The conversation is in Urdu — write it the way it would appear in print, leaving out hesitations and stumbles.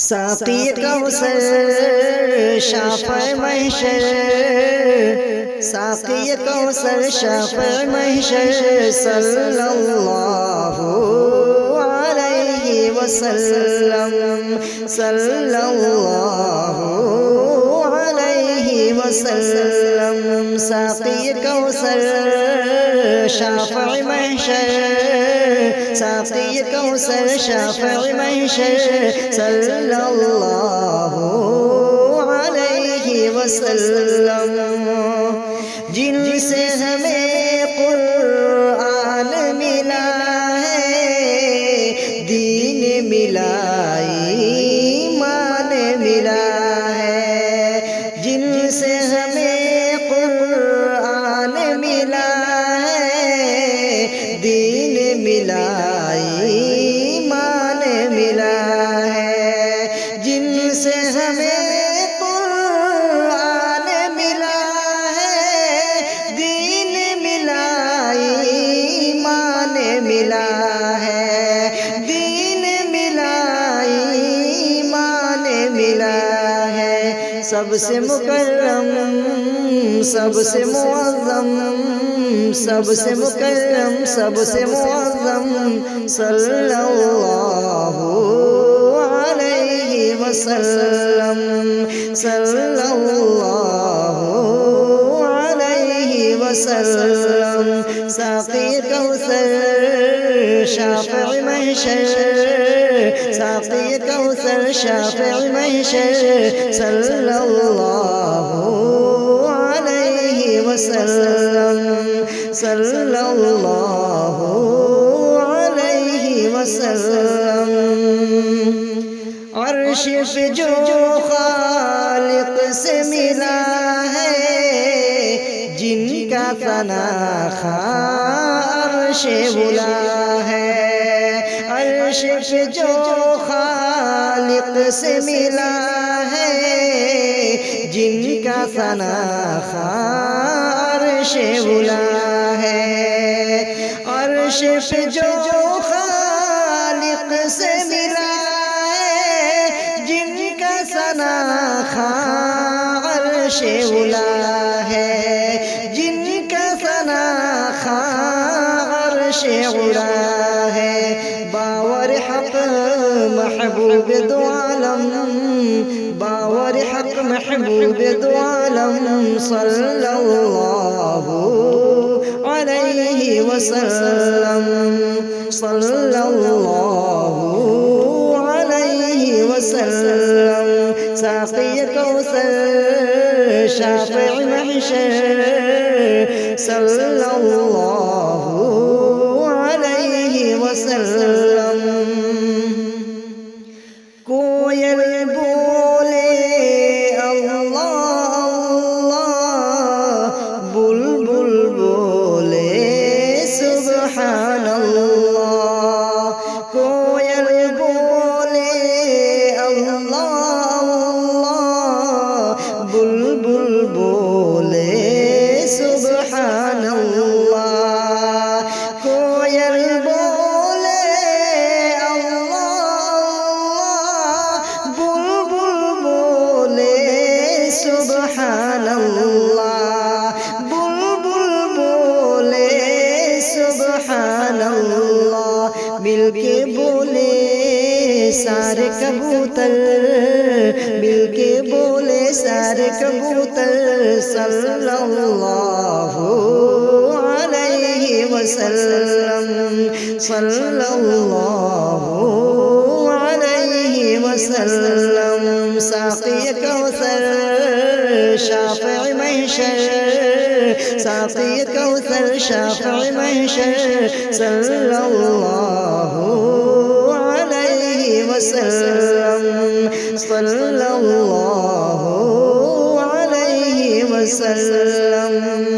ساقی کوثر شافع محشر ساقی کوثر شافع محشر صلی اللہ علیہ وسلم صلی اللہ علیہ وسلم ساقی کوثر شافع محشر ساقی کوثر شافع محشر صلی اللہ علیہ وسلم جن سے ہمیں قرآن ملا ہے دین ملا ایمان ملا ہے جن سے ہمیں قرآن ملا ہے دین ملا ایمان ملا ہے جن سے ہمیں قرآن ملا ہے دین ملا ایمان ملا ہے دین ملا ایمان ملا ہے سب سے مکرم سب سے معظم سب سے مکرم سب سے معظم صلی اللہ علیہ وسلم صلی اللہ علیہ وسلم ساقی کوثر شافع محشر ساقی کوثر شافع محشر صلی اللہ علیہ وسلم صلی اللہ علیہ وسلم عرش پہ جو خالق سے ملا ہے جن کا ثنا عرش بلا ہے عرش پہ جو خالق سے ملا ہے جن کا ثنا عرش بلا ہے عرش پہ جو خالق سے ملا ہے جن کا ثنا عرش بلا ہے جن کا ثنا عرش بلا ہے باور حق محبوب دو عالم باور حق محبوب دو عالم صلی اللہ علیہ وسلم صلی اللہ علیہ وسلم ساقی کوثر شافع محشر صلی اللہ علیہ وسلم کوئل بولے اللہ اللہ بلبل بولے سبحان اللہ کوئل بولے اللہ اللہ بلبل بولے سبحان اللہ کوئل بولے اللہ بلبل بولے سبحان اللہ بلبل بولے سبحان اللہ مل کے بولے سارے کبوتر مل کے بولے سارے کبوتر صلی اللہ علیہ وسلم صلی اللہ علیہ وسلم ساقی کوثر شافع محشر ساقی کوثر شافع محشر صلی اللہ علیہ وسلم صلی اللہ علیہ وسلم